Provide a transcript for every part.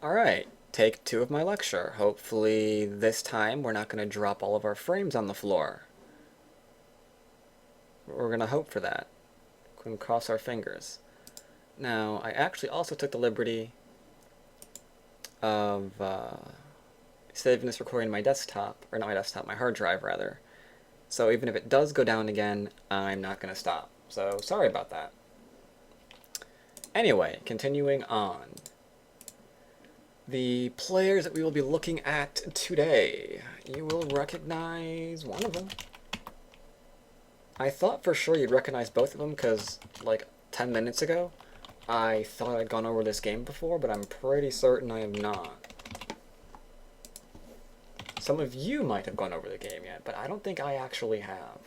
Alright, take 2 of my lecture. Hopefully this time we're not going to drop all of our frames on the floor. We're going to hope for that. We can cross our fingers. Now, I actually also took the liberty of saving this recording on my desktop, or not my desktop, my hard drive rather. So even if it does go down again, I'm not going to stop. So sorry about that. Anyway, continuing on. The players that we will be looking at today, you will recognize one of them. I thought for sure you'd recognize both of them because, like, 10 minutes ago, I thought I'd gone over this game before, but I'm pretty certain I have not. Some of you might have gone over the game yet, but I don't think I actually have.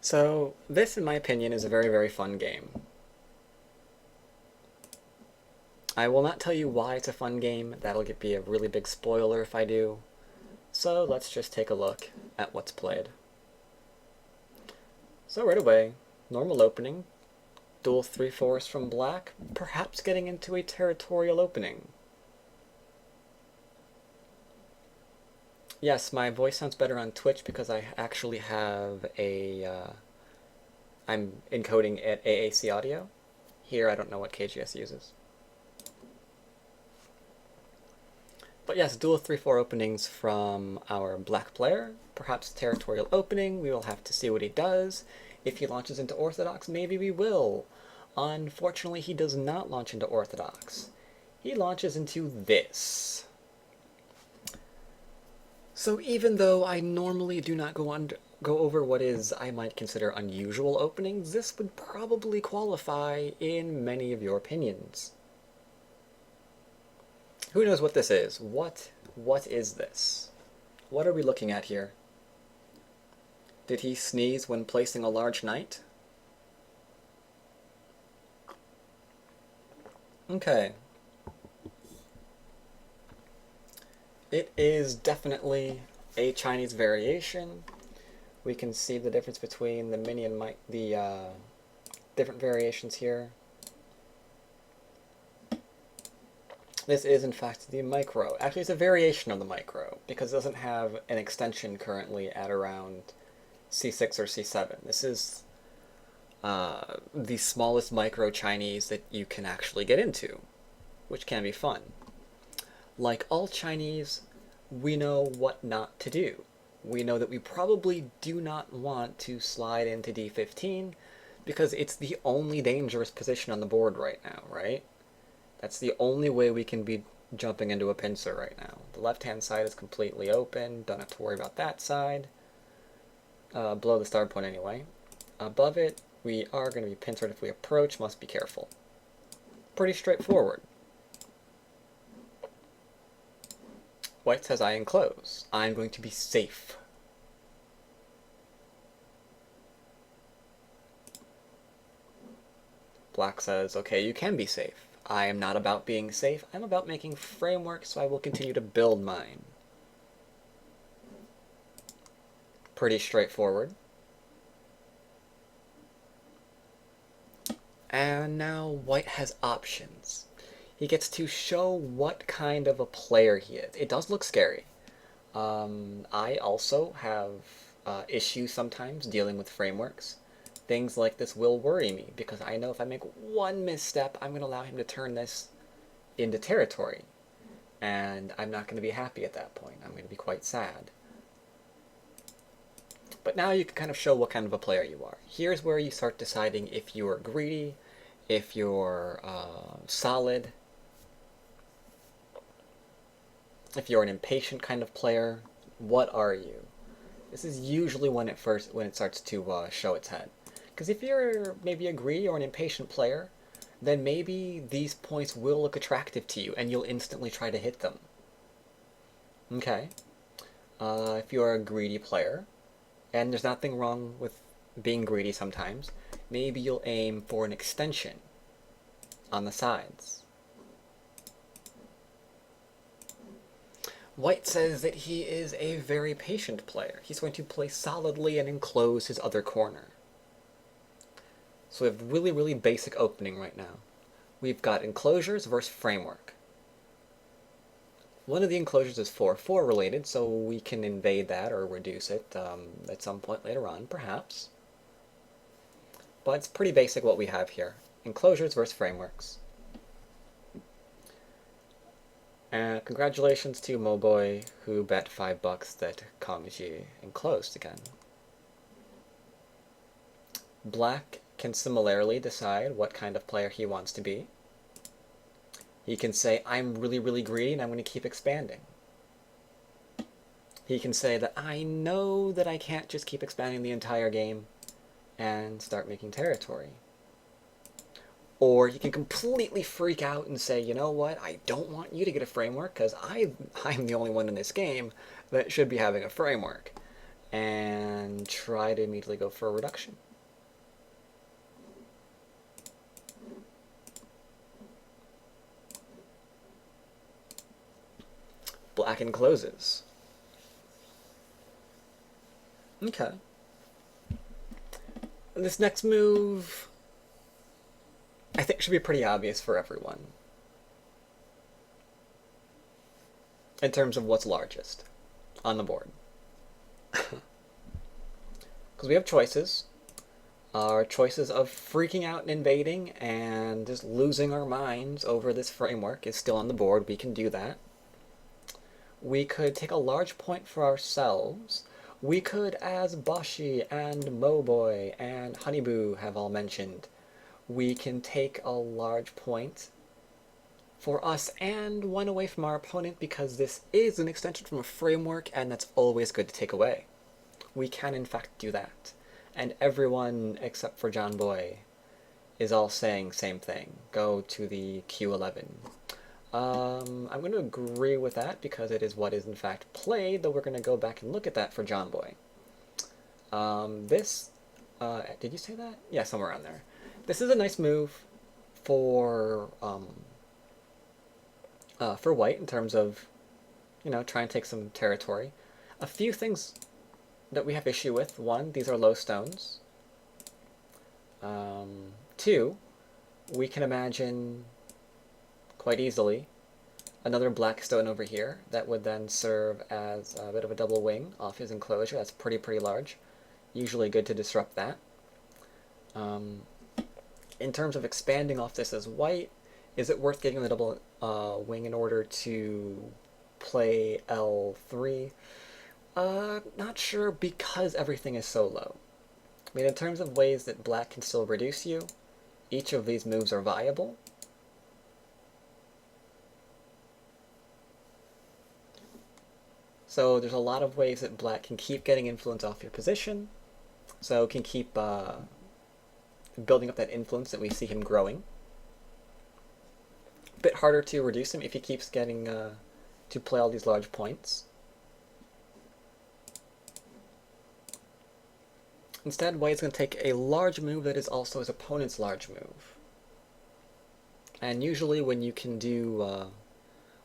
So, this, in my opinion, is a very, very fun game. I will not tell you why it's a fun game. That'll be a really big spoiler if I do. So, let's just take a look at what's played. So, right away, normal opening. Dual 3/4 from black, perhaps getting into a territorial opening. Yes, my voice sounds better on Twitch because I actually have I'm encoding at AAC audio. Here, I don't know what KGS uses. But yes, dual 3/4 openings from our black player. Perhaps territorial opening. We will have to see what he does. If he launches into Orthodox, maybe we will. Unfortunately, he does not launch into Orthodox. He launches into this. So even though I normally do not go over what is I might consider unusual openings, this would probably qualify in many of your opinions. Who knows what this is? What is this? What are we looking at here? Did he sneeze when placing a large knight? Okay. It is definitely a Chinese variation. We can see the difference between the mini and the different variations here. This is, in fact, the micro. Actually, it's a variation of the micro, because it doesn't have an extension currently at around C6 or C7. This is the smallest micro Chinese that you can actually get into, which can be fun. Like all Chinese, we know what not to do. We know that we probably do not want to slide into D15 because it's the only dangerous position on the board right now, right? That's the only way we can be jumping into a pincer right now. The left-hand side is completely open. Don't have to worry about that side. Below the start point anyway. Above it, we are going to be pincered if we approach. Must be careful. Pretty straightforward. White says I enclose. I'm going to be safe. Black says, okay, you can be safe. I am not about being safe. I'm about making framework, so I will continue to build mine. Pretty straightforward. And now white has options. He gets to show what kind of a player he is. It does look scary. I also have issues sometimes dealing with frameworks. Things like this will worry me, because I know if I make one misstep, I'm going to allow him to turn this into territory. And I'm not going to be happy at that point. I'm going to be quite sad. But now you can kind of show what kind of a player you are. Here's where you start deciding if you're greedy, if you're solid, if you're an impatient kind of player. What are you? This is usually when it starts to show its head. Because if you're maybe a greedy or an impatient player, then maybe these points will look attractive to you, and you'll instantly try to hit them. Okay. If you're a greedy player, and there's nothing wrong with being greedy sometimes, maybe you'll aim for an extension on the sides. White says that he is a very patient player. He's going to play solidly and enclose his other corner. So we have really, really basic opening right now. We've got enclosures versus framework. One of the enclosures is 4-4 related, so we can invade that or reduce it at some point later on, perhaps. But it's pretty basic what we have here. Enclosures versus frameworks. And congratulations to Moboy, who bet $5 that Kong Jie enclosed again. Black can similarly decide what kind of player he wants to be. He can say, I'm really, really greedy and I'm going to keep expanding. He can say that I know that I can't just keep expanding the entire game and start making territory. Or he can completely freak out and say, you know what, I don't want you to get a framework because I'm the only one in this game that should be having a framework. And try to immediately go for a reduction. Black encloses. Okay. This next move, I think, should be pretty obvious for everyone. In terms of what's largest on the board. Because we have choices. Our choices of freaking out and invading and just losing our minds over this framework is still on the board. We can do that. We could take a large point for ourselves. We could, as Bashi and Moboy and Honeyboo have all mentioned, we can take a large point for us and one away from our opponent because this is an extension from a framework and that's always good to take away. We can in fact do that. And everyone except for John Boy is all saying same thing. Go to the Q11. I'm going to agree with that because it is what is in fact played, though we're going to go back and look at that for John Boy. Did you say that? Yeah, somewhere around there. This is a nice move for white in terms of, trying to take some territory. A few things that we have issue with. One, these are low stones. Two, we can imagine quite easily another black stone over here that would then serve as a bit of a double wing off his enclosure. That's pretty large. Usually good to disrupt that. In terms of expanding off this as white, is it worth getting the double wing in order to play L3? Not sure because everything is so low. I mean, in terms of ways that black can still reduce you, each of these moves are viable. So there's a lot of ways that black can keep getting influence off your position. So can keep building up that influence that we see him growing. A bit harder to reduce him if he keeps getting to play all these large points. Instead, white is going to take a large move that is also his opponent's large move. And usually when you can do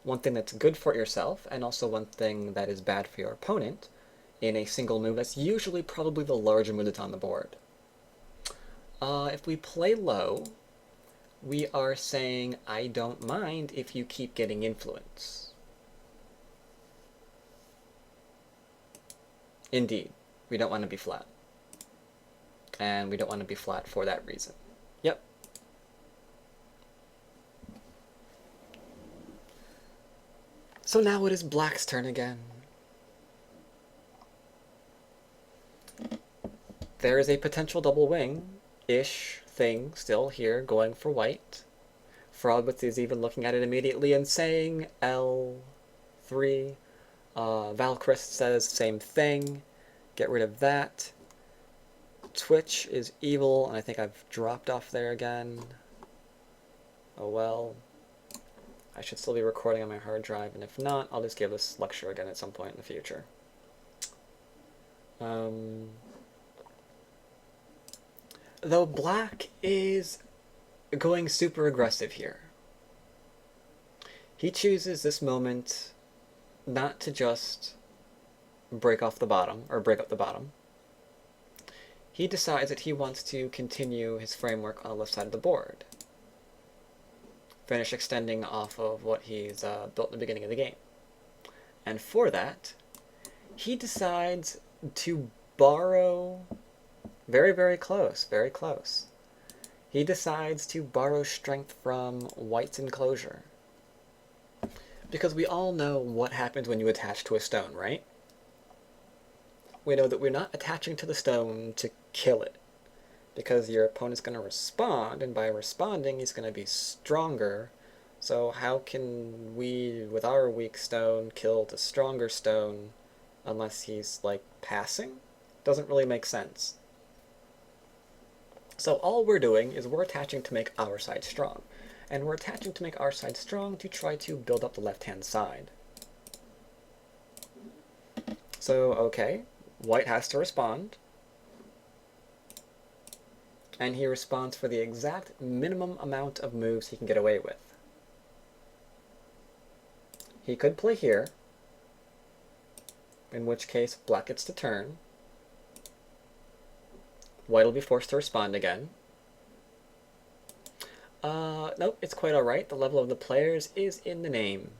one thing that's good for yourself and also one thing that is bad for your opponent in a single move, that's usually probably the larger move that's on the board. If we play low, we are saying, I don't mind if you keep getting influence. Indeed, we don't want to be flat. And we don't want to be flat for that reason. Yep. So now it is black's turn again. There is a potential double wing-ish thing still here going for white. Frogwitz is even looking at it immediately and saying L3. Valchrist says same thing. Get rid of that. Twitch is evil, and I think I've dropped off there again. Oh well. I should still be recording on my hard drive, and if not, I'll just give this lecture again at some point in the future. Though black is going super aggressive here. He chooses this moment not to just break off the bottom, or break up the bottom. he decides that he wants to continue his framework on the left side of the board. Finish extending off of what he's built at the beginning of the game. And for that, he decides to borrow... Very, very close, very close. He decides to borrow strength from White's enclosure. Because we all know what happens when you attach to a stone, right? We know that we're not attaching to the stone to kill it. Because your opponent's going to respond, and by responding, he's going to be stronger. So how can we, with our weak stone, kill the stronger stone unless he's, like, passing? Doesn't really make sense. So all we're doing is we're attaching to make our side strong. And we're attaching to make our side strong to try to build up the left-hand side. So, okay, White has to respond. And he responds for the exact minimum amount of moves he can get away with. He could play here, in which case Black gets to turn. White will be forced to respond again. Nope, it's quite alright. The level of the players is in the name.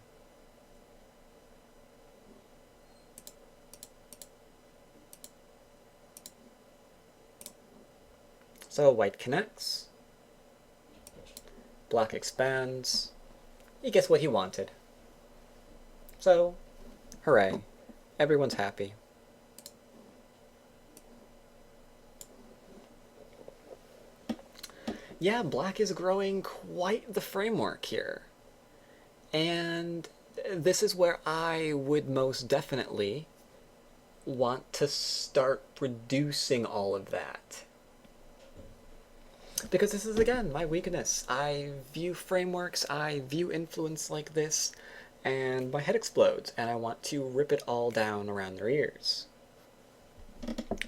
So White connects. Black expands. He gets what he wanted. So, hooray. Everyone's happy. Yeah, Black is growing quite the framework here. And this is where I would most definitely want to start reducing all of that. Because this is, again, my weakness. I view frameworks, I view influence like this, and my head explodes, and I want to rip it all down around their ears.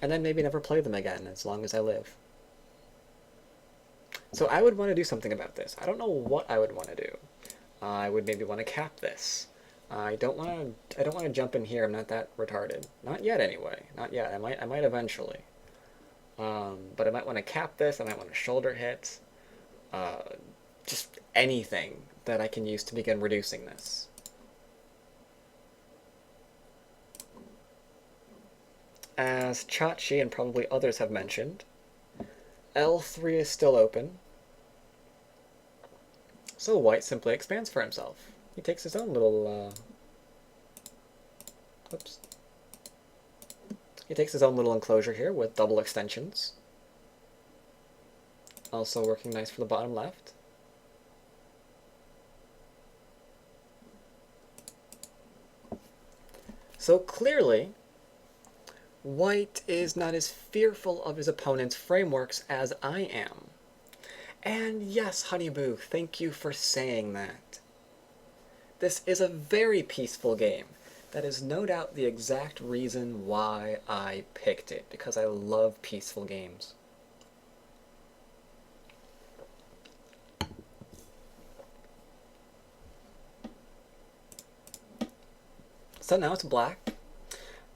And then maybe never play them again, as long as I live. So I would want to do something about this. I don't know what I would want to do. I would maybe want to cap this. I don't want to jump in here. I'm not that retarded. Not yet, anyway. Not yet. I might eventually. But I might want to cap this. I might want to shoulder hit. Just anything that I can use to begin reducing this. As Chachi and probably others have mentioned, L3 is still open. So White simply expands for himself. He takes his own little, Oops. He takes his own little enclosure here with double extensions. Also working nice for the bottom left. So clearly, White is not as fearful of his opponent's frameworks as I am. And yes, Honeyboo, thank you for saying that. This is a very peaceful game. That is no doubt the exact reason why I picked it, because I love peaceful games. So now it's Black.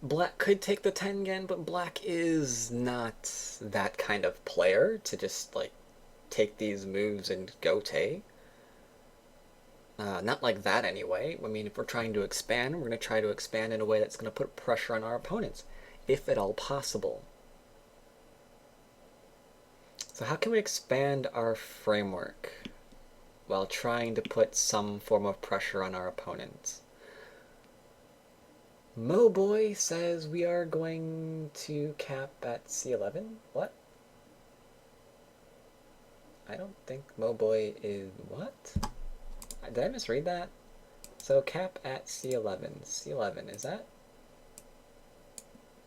Black could take the Tengen, but Black is not that kind of player to just, like, take these moves and go Tay. Not like that, anyway. I mean, if we're trying to expand, we're going to try to expand in a way that's going to put pressure on our opponents, if at all possible. So how can we expand our framework while trying to put some form of pressure on our opponents? Moboy says we are going to cap at C11. What? I don't think Moboy is... What? Did I misread that? So cap at C11. C11, is that...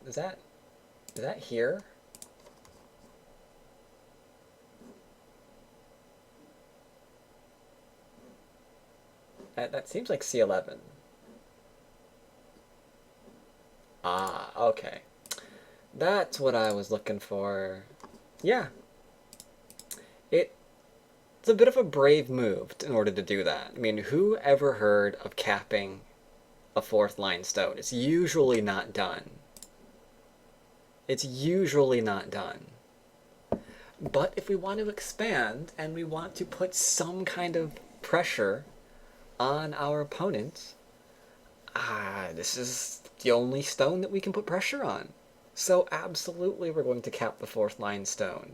Is that here? That seems like C11. Ah, okay. That's what I was looking for. Yeah. It's a bit of a brave move in order to do that. I mean, who ever heard of capping a fourth line stone? It's usually not done. It's usually not done. But if we want to expand and we want to put some kind of pressure on our opponent, this is the only stone that we can put pressure on. So absolutely we're going to cap the 4th line stone.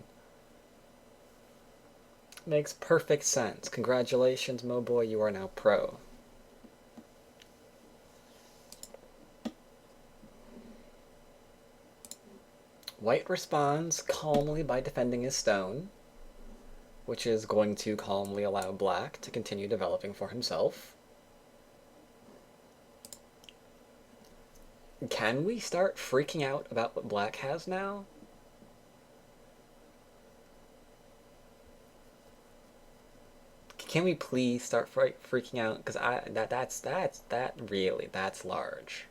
Makes perfect sense. Congratulations, Moboy, you are now pro. White responds calmly by defending his stone, which is going to calmly allow Black to continue developing for himself. Can we start freaking out about what Black has now? Can we please start freaking out? Because that's large.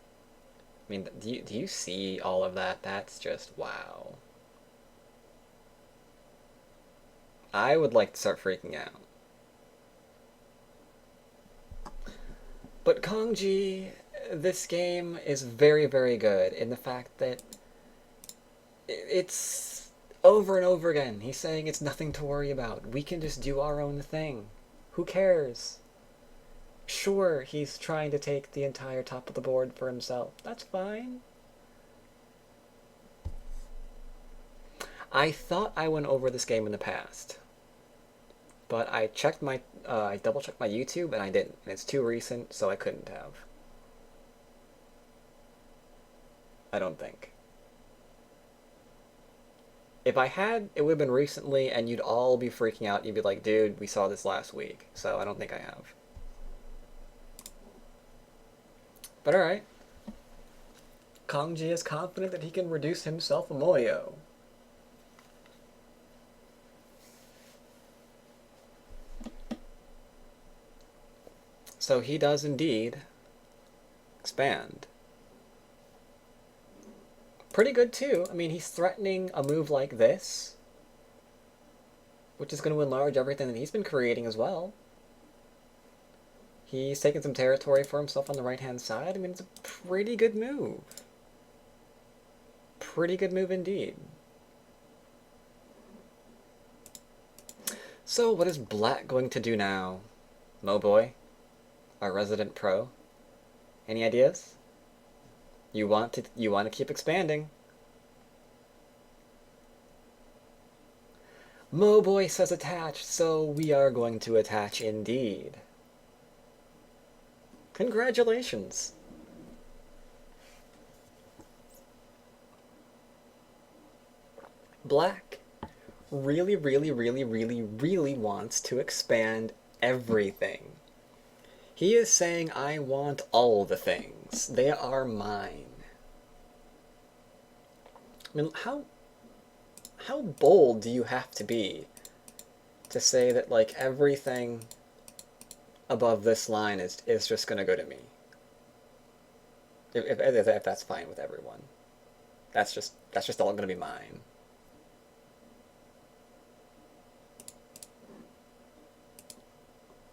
I mean, do you see all of that? That's just wow. I would like to start freaking out. But Kong Jie, this game is very, very good in the fact that it's over and over again. He's saying it's nothing to worry about. We can just do our own thing. Who cares? Sure, he's trying to take the entire top of the board for himself. That's fine. I thought I went over this game in the past, but I double checked my YouTube and I didn't. And it's too recent, so I couldn't have. I don't think. If I had, it would have been recently, and you'd all be freaking out. You'd be like, dude, we saw this last week. So I don't think I have. But alright. Kong Jie is confident that he can reduce himself a Moyo. So he does indeed expand. Pretty good too. I mean, he's threatening a move like this, which is going to enlarge everything that he's been creating as well. He's taken some territory for himself on the right-hand side. I mean, it's a pretty good move. Pretty good move indeed. So what is Black going to do now? Moboy, our resident pro. Any ideas? You want to keep expanding. Moboy says attach, so we are going to attach indeed. Congratulations. Black really, really, really, really, really wants to expand everything. He is saying, I want all the things. They are mine. I mean, how bold do you have to be to say that, like, everything above this line is just going to go to me? If that's fine with everyone. That's just all going to be mine.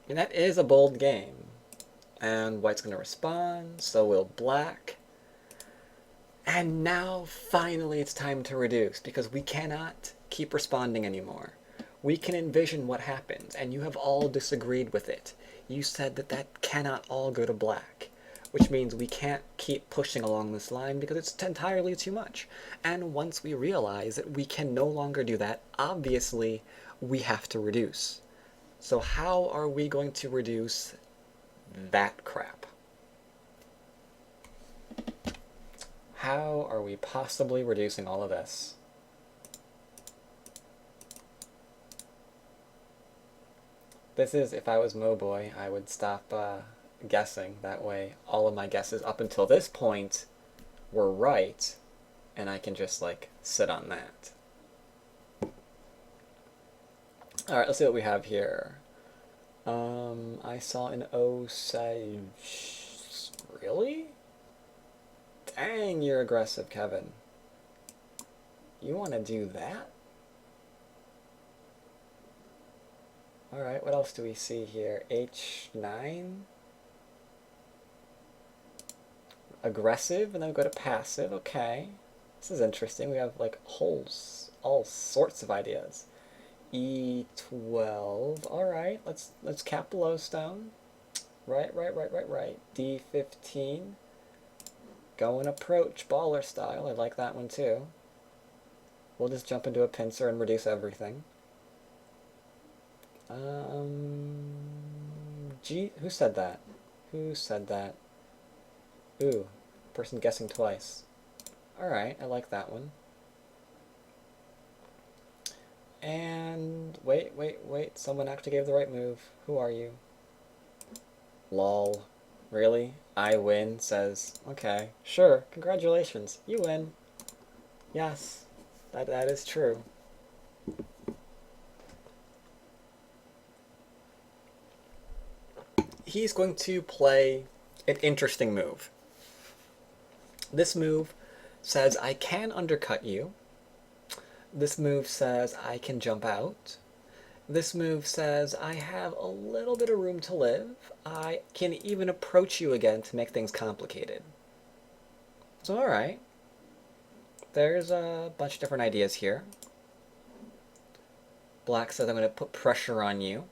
I mean, that is a bold game. And White's going to respond, so will Black. And now, finally, it's time to reduce, because we cannot keep responding anymore. We can envision what happens, and you have all disagreed with it. You said that that cannot all go to Black, which means we can't keep pushing along this line because it's entirely too much. And once we realize that we can no longer do that, obviously, we have to reduce. So how are we going to reduce that crap? How are we possibly reducing all of this? This is, if I was Moboy, I would stop guessing. That way, all of my guesses up until this point were right, and I can just, like, sit on that. Alright, let's see what we have here. I saw an Osage. Really? Dang, you're aggressive, Kevin. You want to do that? Alright, what else do we see here? H9? Aggressive, and then go to passive. Okay. This is interesting. We have, like, holes all sorts of ideas. E12. All right, let's cap below stone. Right. D15. Go and approach baller style. I like that one too. We'll just jump into a pincer and reduce everything. G. Who said that? Who said that? Ooh, person guessing twice. All right, I like that one. And wait. Someone actually gave the right move. Who are you? Lol. Really? I win, says, okay, sure, congratulations, you win. Yes, that is true. He's going to play an interesting move. This move says I can undercut you. This move says I can jump out. This move says I have a little bit of room to live. I can even approach you again to make things complicated. So alright. There's a bunch of different ideas here. Black says I'm going to put pressure on you.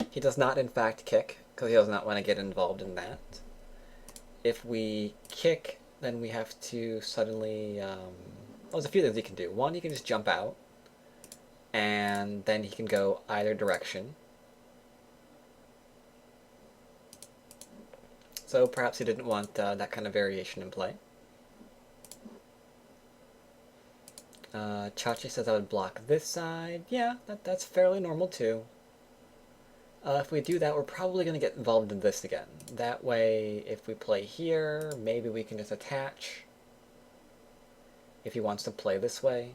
He does not in fact kick, because he does not want to get involved in that. If we kick, then we have to suddenly... there's a few things he can do. One, he can just jump out, and then he can go either direction. So perhaps he didn't want that kind of variation in play. Chachi says I would block this side. Yeah, that's fairly normal too. If we do that, we're probably going to get involved in this again. That way, if we play here, maybe we can just attach if he wants to play this way.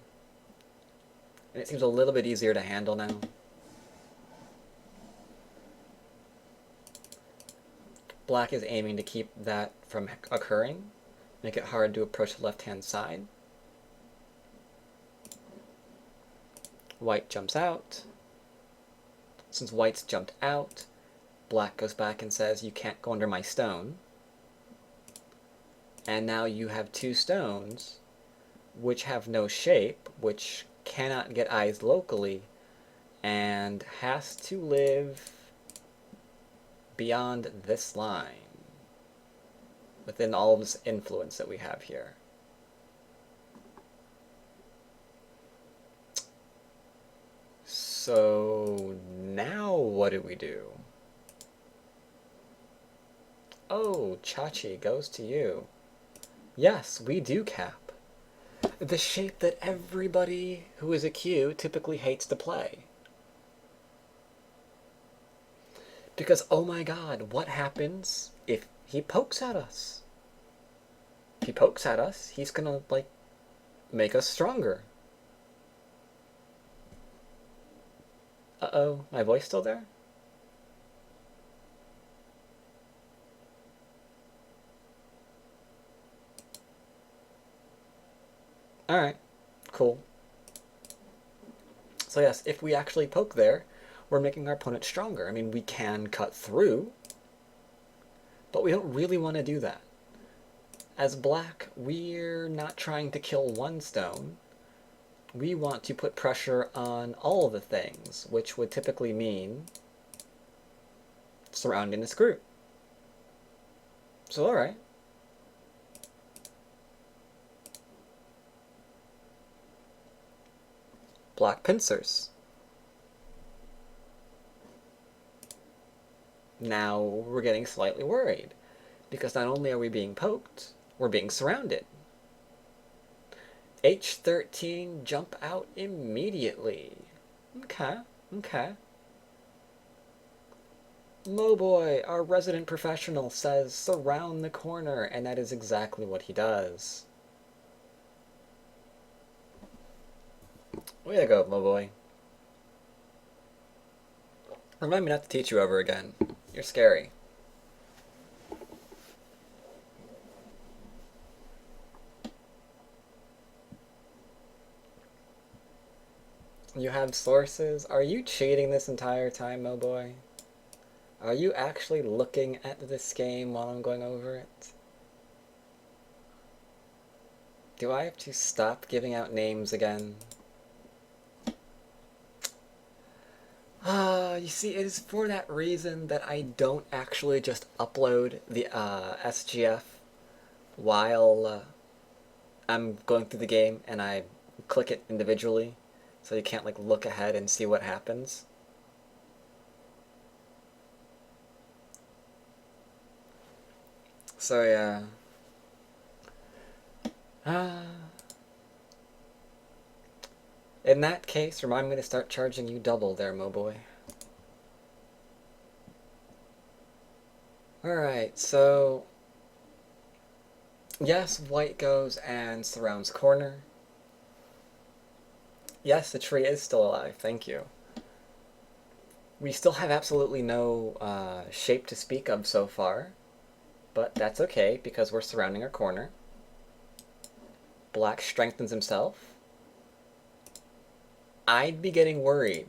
And it seems a little bit easier to handle now. Black is aiming to keep that from occurring, make it hard to approach the left-hand side. White jumps out. Since white's jumped out, black goes back and says, you can't go under my stone. And now you have two stones, which have no shape, which cannot get eyes locally, and has to live beyond this line, within all of this influence that we have here. So now what do we do? Oh, Chachi goes to you. Yes, we do cap. The shape that everybody who is a Q typically hates to play. Because, oh my god, what happens if he pokes at us? If he pokes at us, he's gonna, like, make us stronger. Uh-oh, my voice still there? Alright, cool. So yes, if we actually poke there, we're making our opponent stronger. I mean, we can cut through, but we don't really want to do that. As black, we're not trying to kill one stone. We want to put pressure on all of the things, which would typically mean surrounding this group. So alright. Black pincers. Now we're getting slightly worried, because not only are we being poked, we're being surrounded. H13, jump out immediately. Okay. Moboy, our resident professional, says surround the corner, and that is exactly what he does. Way to go, Moboy. Remind me not to teach you ever again. You're scary. You have sources? Are you cheating this entire time, Moboy? Are you actually looking at this game while I'm going over it? Do I have to stop giving out names again? You see, it is for that reason that I don't actually just upload the SGF while I'm going through the game, and I click it individually, so you can't like look ahead and see what happens. So yeah. In that case, remind me to start charging you double there, mo boy. Alright, so yes, white goes and surrounds corner. Yes, the tree is still alive, thank you. We still have absolutely no shape to speak of so far, but that's okay because we're surrounding our corner. Black strengthens himself. I'd be getting worried.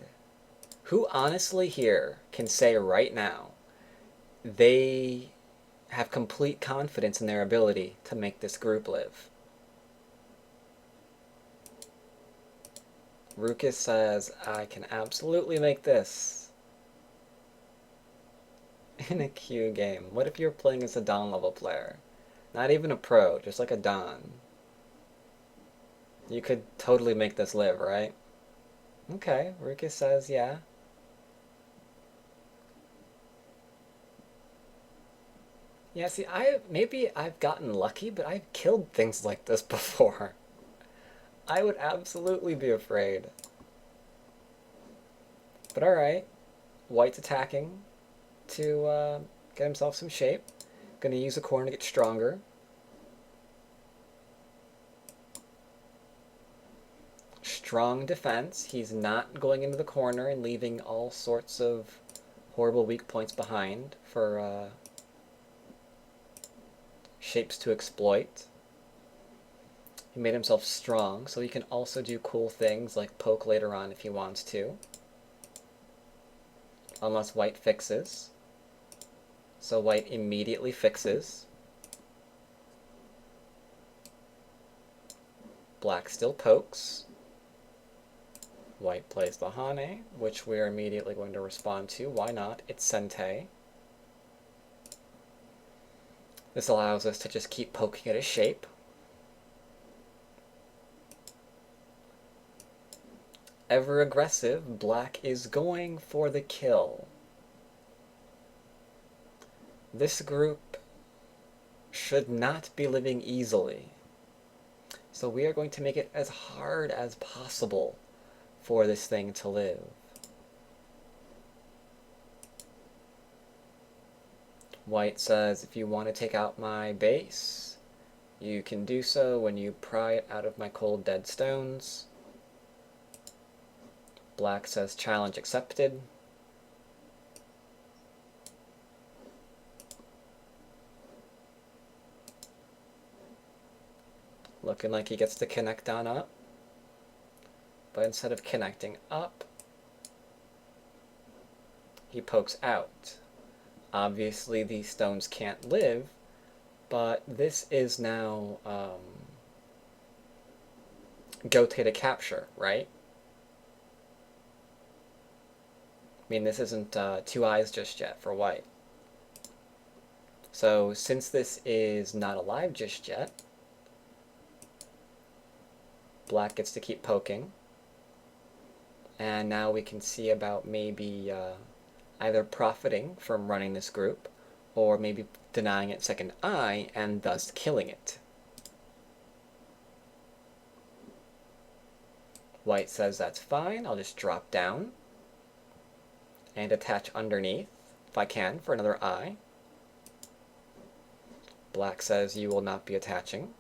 Who honestly here can say right now they have complete confidence in their ability to make this group live? Rukus says, I can absolutely make this. In a Q game. What if you're playing as a Don level player? Not even a pro, just like a Don. You could totally make this live, right? Okay, Rukus says, yeah. Yeah, see, maybe I've gotten lucky, but I've killed things like this before. I would absolutely be afraid. But alright, White's attacking to get himself some shape. Gonna use the corner to get stronger. Strong defense. He's not going into the corner and leaving all sorts of horrible weak points behind for shapes to exploit. He made himself strong, so he can also do cool things like poke later on if he wants to. Unless white fixes. So white immediately fixes. Black still pokes. White plays the Hane, which we're immediately going to respond to. Why not? It's Sentei. This allows us to just keep poking at his shape. Ever aggressive, black is going for the kill. This group should not be living easily. So we are going to make it as hard as possible for this thing to live. White says, if you want to take out my base, you can do so when you pry it out of my cold dead stones. Black says, challenge accepted. Looking like he gets to connect on up. But instead of connecting up, he pokes out. Obviously, these stones can't live, but this is now Gote to capture, right? I mean, this isn't 2 eyes just yet for white. So since this is not alive just yet, black gets to keep poking. And now we can see about maybe either profiting from running this group, or maybe denying it second eye and thus killing it. White says that's fine, I'll just drop down and attach underneath, if I can, for another eye. Black says you will not be attaching.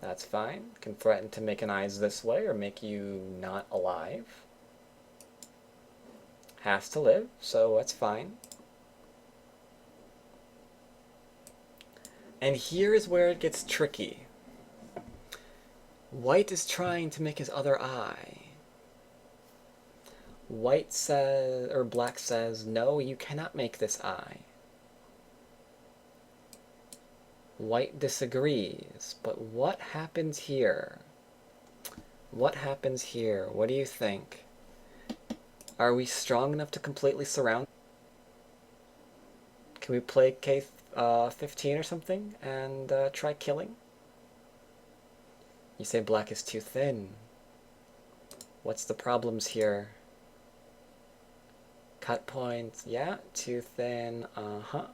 That's fine. Can threaten to make an eyes this way or make you not alive. Has to live, so that's fine. And here is where it gets tricky. White is trying to make his other eye. White says, or black says, no, you cannot make this eye. White disagrees, but what happens here? What happens here? What do you think? Are we strong enough to completely surround? Can we play K15 or something and try killing? You say black is too thin. What's the problems here? Cut points, yeah, too thin, uh-huh.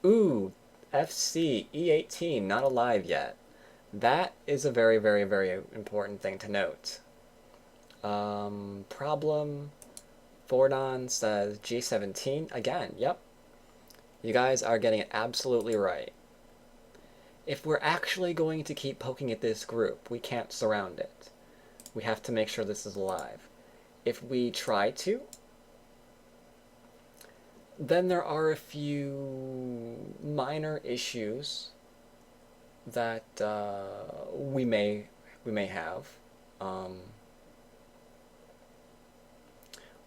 Ooh, FC, E18, not alive yet. That is a very, very, very important thing to note. Problem, Fordon says G17, again, yep. You guys are getting it absolutely right. If we're actually going to keep poking at this group, we can't surround it. We have to make sure this is alive. If we try to, then there are a few minor issues that we may have.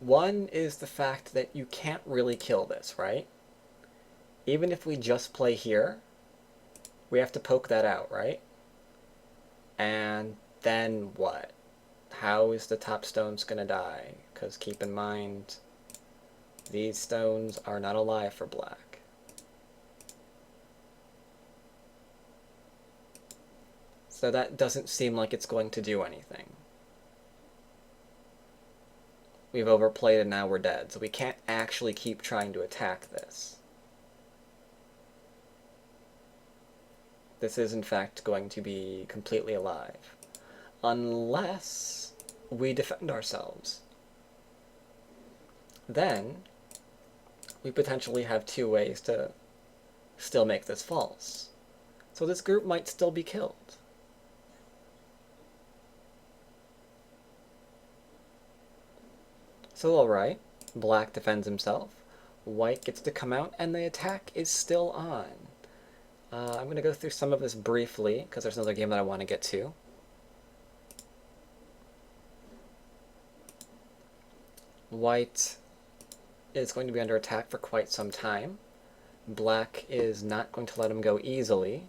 One is the fact that you can't really kill this, right? Even if we just play here, we have to poke that out, right? And then what? How is the top stones gonna die? Because keep in mind, these stones are not alive for black. So that doesn't seem like it's going to do anything. We've overplayed and now we're dead, so we can't actually keep trying to attack this. This is in fact going to be completely alive. Unless we defend ourselves. Then we potentially have two ways to still make this false. So this group might still be killed. So alright, black defends himself, white gets to come out, and the attack is still on. I'm going to go through some of this briefly, because there's another game that I want to get to. White is going to be under attack for quite some time. Black is not going to let him go easily.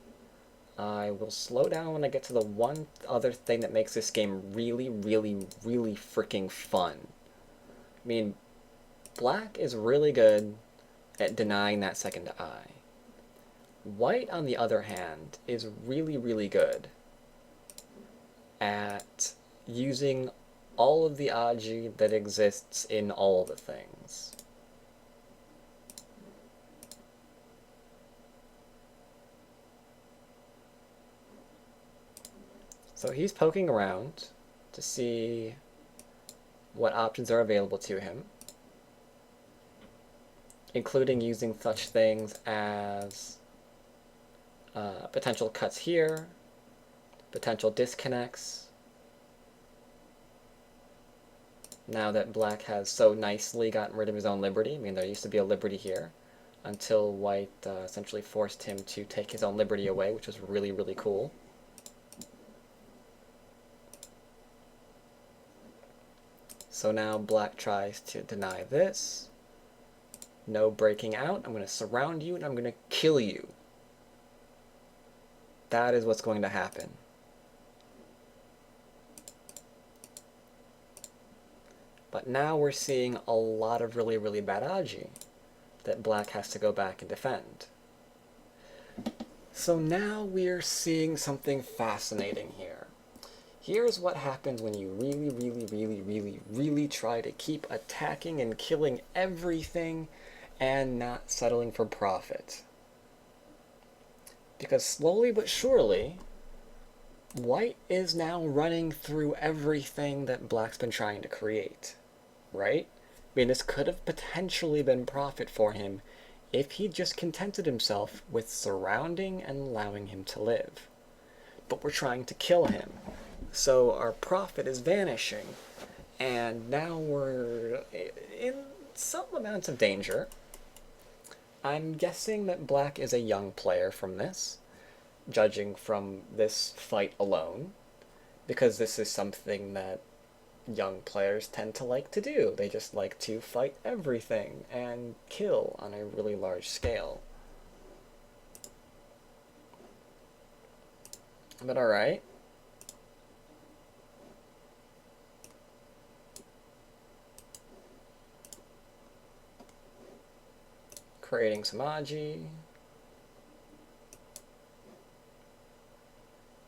I will slow down when I get to the one other thing that makes this game really, really, really freaking fun. I mean, black is really good at denying that second eye. White, on the other hand, is really, really good at using all of the Aji that exists in all the things. So he's poking around to see what options are available to him, including using such things as potential cuts here, potential disconnects. Now that black has so nicely gotten rid of his own liberty, I mean there used to be a liberty here, until white essentially forced him to take his own liberty away, which was really, really cool. So now black tries to deny this. No breaking out. I'm going to surround you and I'm going to kill you. That is what's going to happen. But now we're seeing a lot of really, really bad Aji that black has to go back and defend. So now we're seeing something fascinating here. Here's what happens when you really, really, really, really, really try to keep attacking and killing everything and not settling for profit. Because slowly but surely, white is now running through everything that black's been trying to create, right? I mean, this could have potentially been profit for him if he just contented himself with surrounding and allowing him to live. But we're trying to kill him. So our profit is vanishing, and now we're in some amounts of danger. I'm guessing that black is a young player from this, judging from this fight alone. because this is something that young players tend to like to do. They just like to fight everything and kill on a really large scale. But alright. Creating some Aji.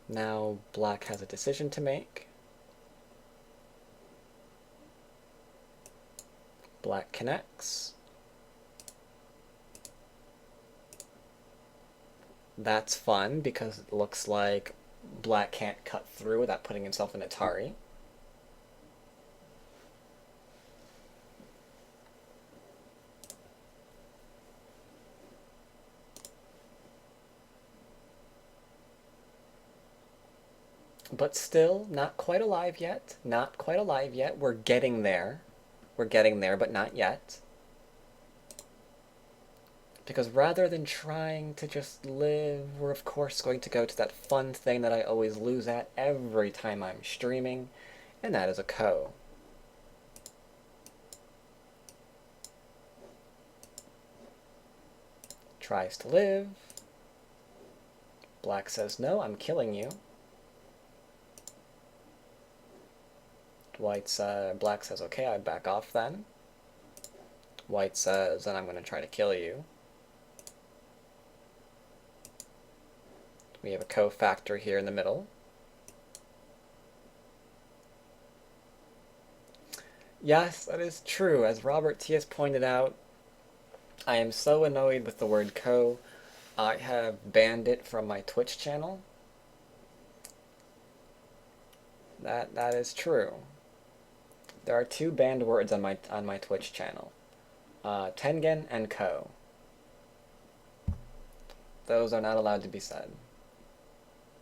Now black has a decision to make. Black connects. That's fun because it looks like black can't cut through without putting himself in Atari. But still, not quite alive yet. Not quite alive yet. We're getting there. We're getting there, but not yet. Because rather than trying to just live, we're of course going to go to that fun thing that I always lose at every time I'm streaming, and that is a Ko. Tries to live. Black says, no, I'm killing you. Black says, okay, I back off then. White says, then I'm going to try to kill you. We have a cofactor here in the middle. Yes, that is true. As Robert T. has pointed out, I am so annoyed with the word co. I have banned it from my Twitch channel. That is true. There are two banned words on my Twitch channel. Tengen and ko. Those are not allowed to be said.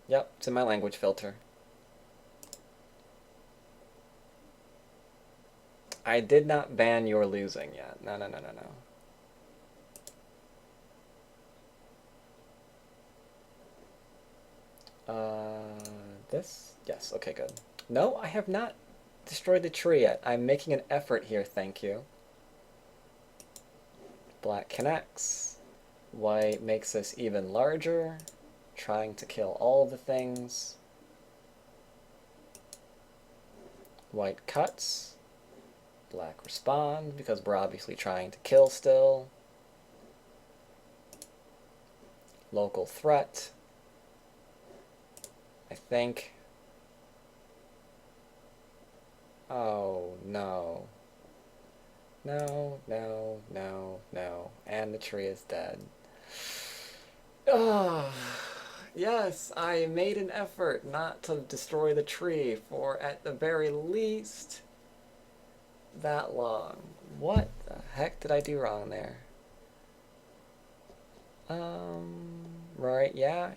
Yep, it's in my language filter. I did not ban your losing yet. No. This? Yes, okay, good. No, I have not destroyed the tree yet. I'm making an effort here, thank you. Black connects. White makes this even larger, trying to kill all the things. White cuts. Black responds, because we're obviously trying to kill still. Local threat. I think. Oh, no. No. And the tree is dead. Oh, yes, I made an effort not to destroy the tree for, at the very least, that long. What the heck did I do wrong there? Right, yeah.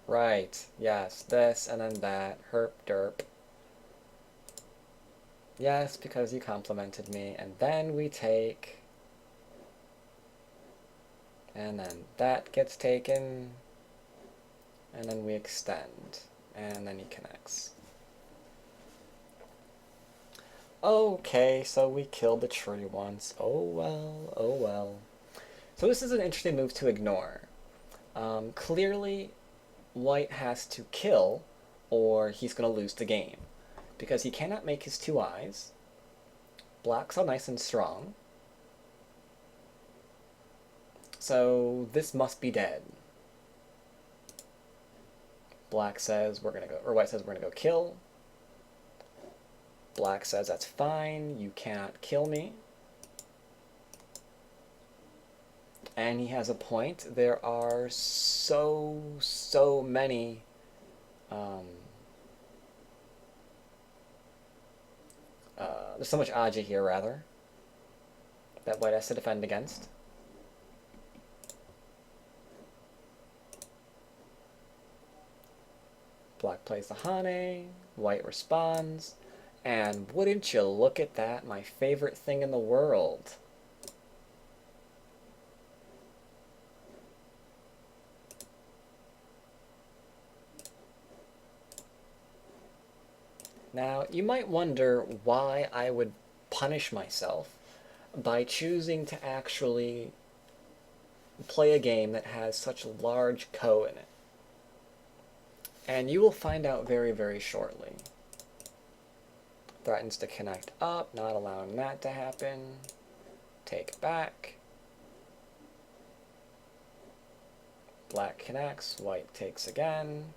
Right, yes, this and then that. Herp derp. Yes, because you complimented me. And then we take... And then that gets taken. And then we extend. And then he connects. Okay, so we killed the tree once. Oh well. So this is an interesting move to ignore. Clearly, white has to kill, or he's going to lose the game. Because he cannot make his two eyes. Black's all nice and strong. So this must be dead. Black says we're gonna go, or white says we're gonna go kill. Black says that's fine, you cannot kill me. And he has a point. There are so many there's so much Aji here, rather, that white has to defend against. Black plays the Hane, white responds, and wouldn't you look at that, my favorite thing in the world. Now, you might wonder why I would punish myself by choosing to actually play a game that has such large ko in it. And you will find out very, very shortly. Threatens to connect up, not allowing that to happen. Take back. Black connects, white takes again.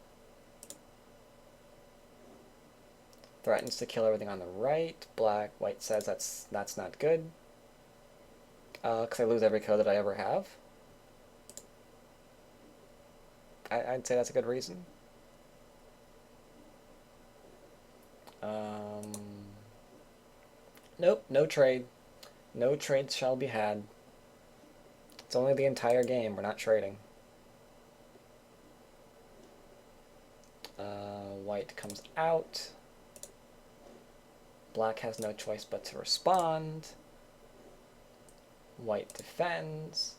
Threatens to kill everything on the right. White says that's not good. Because I lose every ko that I ever have. I'd say that's a good reason. Nope, no trade. No trades shall be had. It's only the entire game, we're not trading. White comes out. Black has no choice but to respond. White defends.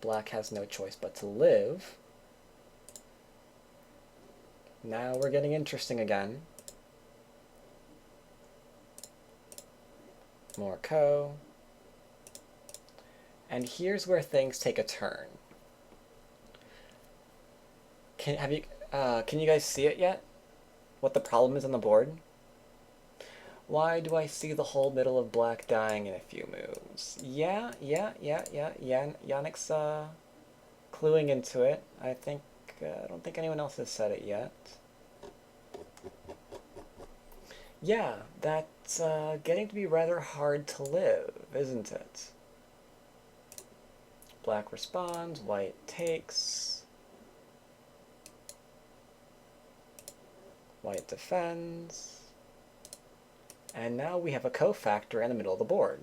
Black has no choice but to live. Now we're getting interesting again. More ko. And here's where things take a turn. Can you guys see it yet? What the problem is on the board? Why do I see the whole middle of black dying in a few moves? Yeah. Yannick's cluing into it. I don't think anyone else has said it yet. Yeah, that's getting to be rather hard to live, isn't it? Black responds, white takes. White defends. And now we have a cofactor in the middle of the board.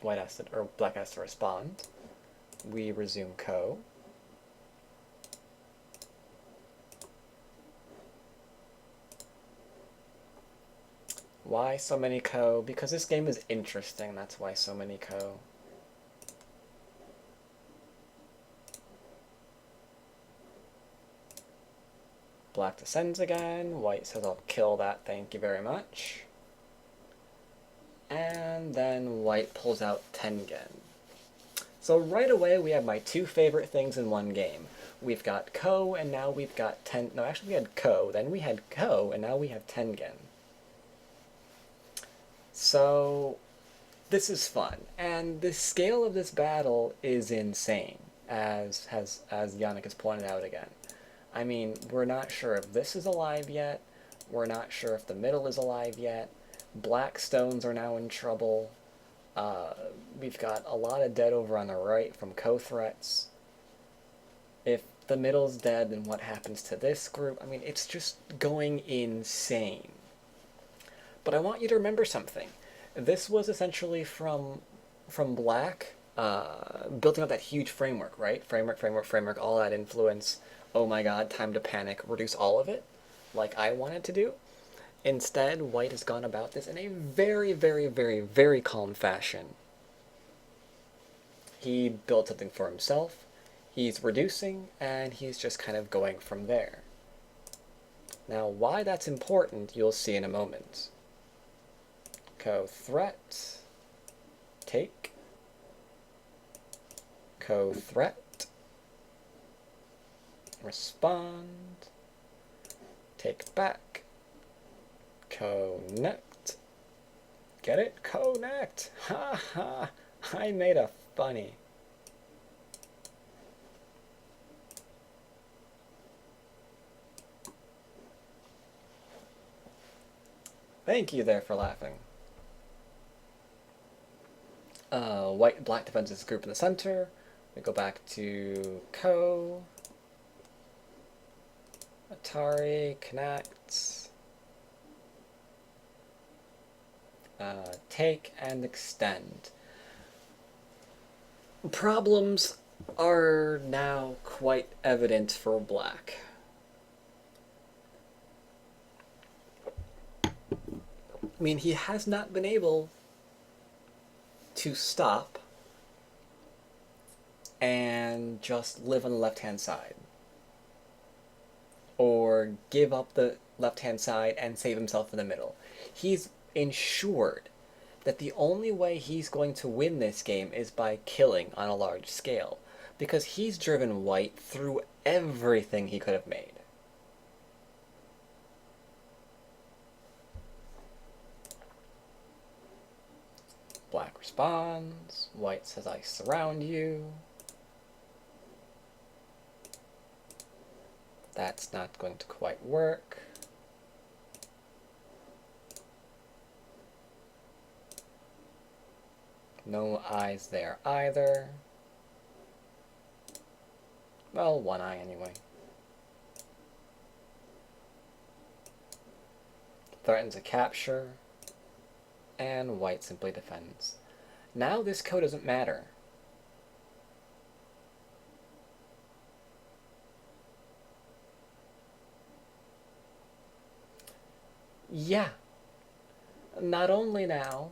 Black has to respond. We resume ko. Why so many ko? Because this game is interesting, that's why so many ko. Black descends again. White says, I'll kill that, thank you very much. And then white pulls out Tengen. So right away we have my two favorite things in one game. We've got ko, and now we've got no, actually we had ko, then we had ko, and now we have Tengen. So this is fun, and the scale of this battle is insane, as Yannick has pointed out again. I mean, we're not sure if this is alive yet, we're not sure if the middle is alive yet, black stones are now in trouble, we've got a lot of dead over on the right from co-threats. If the middle's dead, then what happens to this group? I mean, it's just going insane. But I want you to remember something. This was essentially from black, building up that huge framework, right? Framework, all that influence. Oh my god, time to panic, reduce all of it, like I wanted to do. Instead, white has gone about this in a very, very, very, very calm fashion. He built something for himself, he's reducing, and he's just kind of going from there. Now, why that's important, you'll see in a moment. Ko threat, take, ko threat, respond, take back, connect. Get it? Connect! Ha ha! I made a funny. Thank you there for laughing. Black defends this group in the center. We go back to ko. Atari connects. Take and extend. Problems are now quite evident for black. I mean, he has not been able to stop and just live on the left-hand side. Or give up the left-hand side and save himself in the middle. He's ensured that the only way he's going to win this game is by killing on a large scale, because he's driven white through everything he could have made. Black responds, white says I surround you. That's not going to quite work. No eyes there either. Well, one eye anyway. Threatens a capture, and white simply defends. Now this code doesn't matter. Yeah. Not only now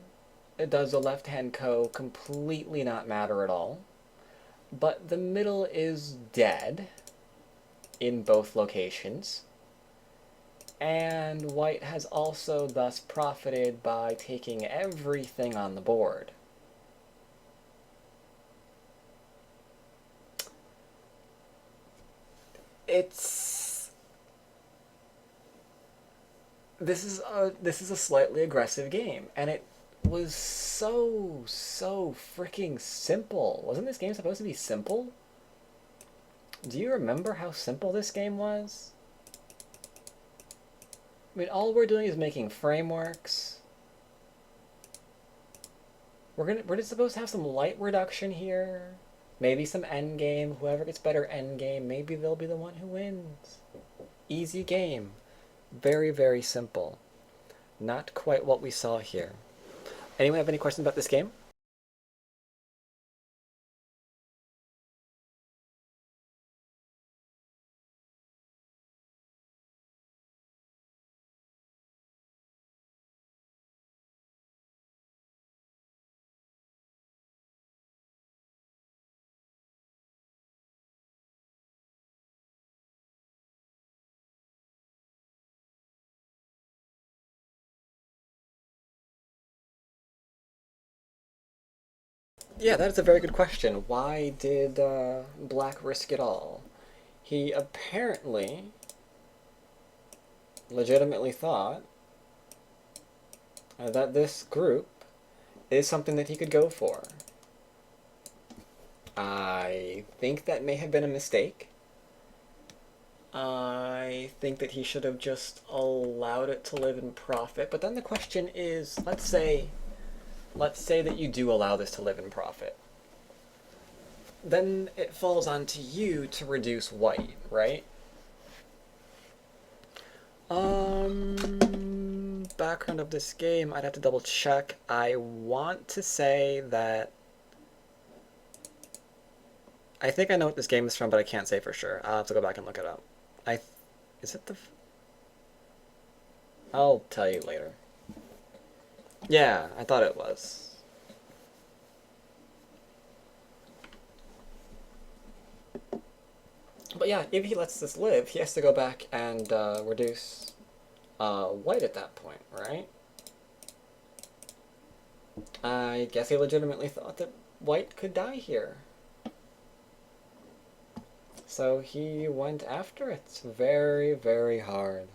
does the left-hand ko completely not matter at all, but the middle is dead in both locations, and white has also thus profited by taking everything on the board. This is a slightly aggressive game, and it was so freaking simple. Wasn't this game supposed to be simple? Do you remember how simple this game was? I mean, all we're doing is making frameworks. We're just supposed to have some light reduction here. Maybe some endgame. Whoever gets better endgame, maybe they'll be the one who wins. Easy game. Very, very simple. Not quite what we saw here. Anyone have any questions about this game? Yeah, that is a very good question. Why did Black risk it all? He apparently legitimately thought that this group is something that he could go for. I think that may have been a mistake. I think that he should have just allowed it to live in profit. But then the question is, let's say that you do allow this to live in profit. Then it falls onto you to reduce white, right? Background of this game, I'd have to double check. I want to say that I think I know what this game is from, but I can't say for sure. I'll have to go back and look it up. Is it the... I'll tell you later. Yeah, I thought it was. But yeah, if he lets this live, he has to go back and reduce white at that point, right? I guess he legitimately thought that white could die here. So he went after it very, very hard.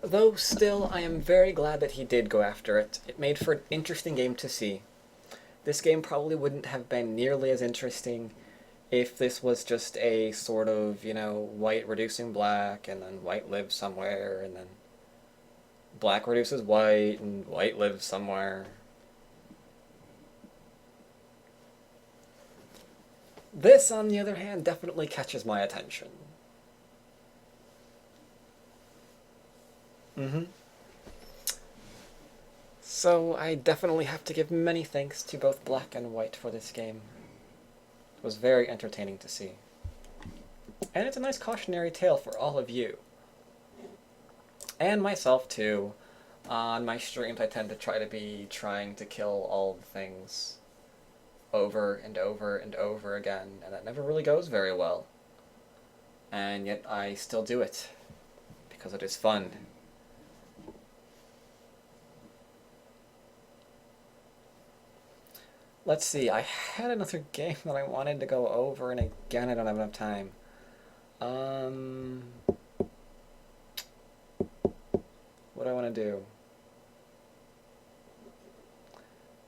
Though still, I am very glad that he did go after it. It made for an interesting game to see. This game probably wouldn't have been nearly as interesting if this was just a sort of, white reducing black, and then white lives somewhere, and then black reduces white, and white lives somewhere. This, on the other hand, definitely catches my attention. So I definitely have to give many thanks to both black and white for this game. It was very entertaining to see. And it's a nice cautionary tale for all of you. And myself too. On my streams, I tend to try to be trying to kill all the things over and over and over again, and that never really goes very well. And yet I still do it, because it is fun. Let's see, I had another game that I wanted to go over, and again, I don't have enough time. What do I want to do?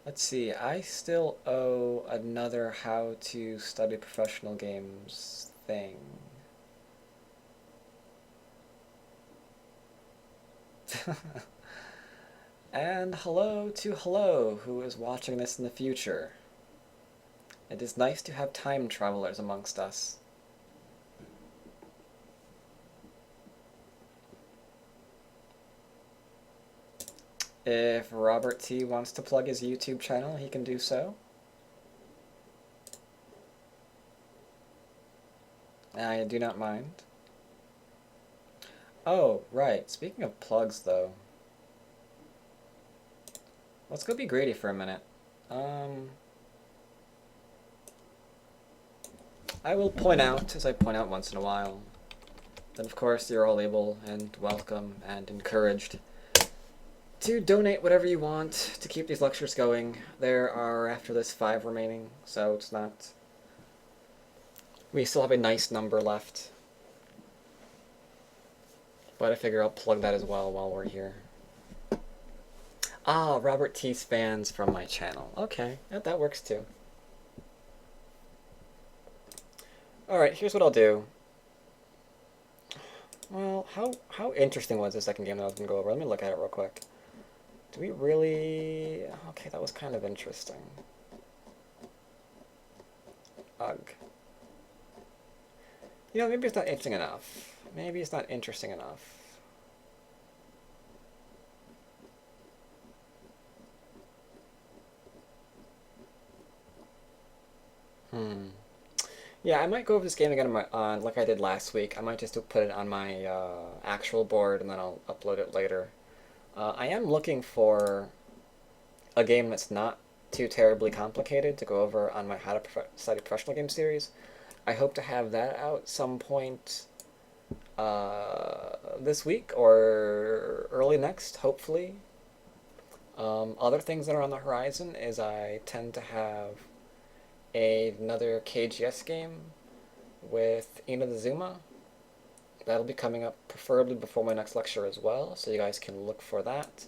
Let's see, I still owe another how to study professional games thing. And hello to Hello, who is watching this in the future. It is nice to have time travelers amongst us. If Robert T wants to plug his YouTube channel, he can do so. I do not mind. Oh, right. Speaking of plugs, though. Let's go be greedy for a minute. I will point out, as I point out once in a while, that of course you're all able and welcome and encouraged to donate whatever you want to keep these lectures going. There are, after this, 5 remaining, so it's not... We still have a nice number left. But I figure I'll plug that as well while we're here. Ah, Robert T. Spans from my channel. Okay, that works too. Alright, here's what I'll do. Well, how interesting was the second game that I was going to go over? Let me look at it real quick. Do we really... Okay, that was kind of interesting. Ugh. You know, maybe it's not interesting enough. Maybe it's not interesting enough. Yeah, I might go over this game again on like I did last week. I might just put it on my actual board and then I'll upload it later. I am looking for a game that's not too terribly complicated to go over on my How to Study Professional Game series. I hope to have that out some point this week or early next, hopefully. Other things that are on the horizon is I tend to have another KGS game with Inazuma. That'll be coming up preferably before my next lecture as well, so you guys can look for that.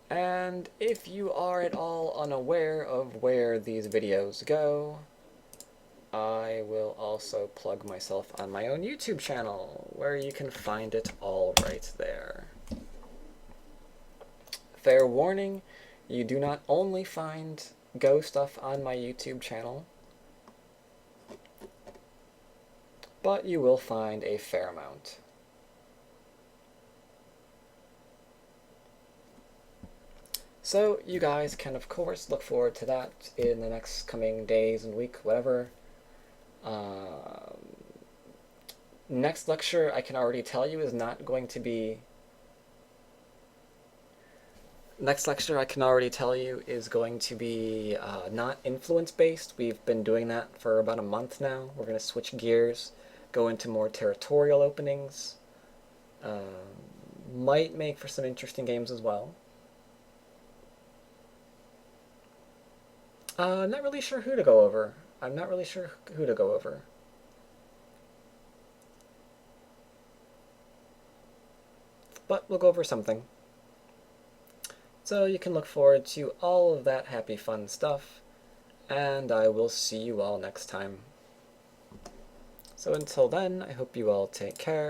And if you are at all unaware of where these videos go, I will also plug myself on my own YouTube channel, where you can find it all right there. Fair warning, you do not only find Go stuff on my YouTube channel, but you will find a fair amount. So you guys can of course look forward to that in the next coming days and week, whatever. Next lecture, I can already tell you, is not going to be... Next lecture, I can already tell you, is going to be not influence-based. We've been doing that for about a month now. We're going to switch gears, go into more territorial openings. Might make for some interesting games as well. I'm not really sure who to go over. But we'll go over something. So you can look forward to all of that happy fun stuff, and I will see you all next time. So until then, I hope you all take care.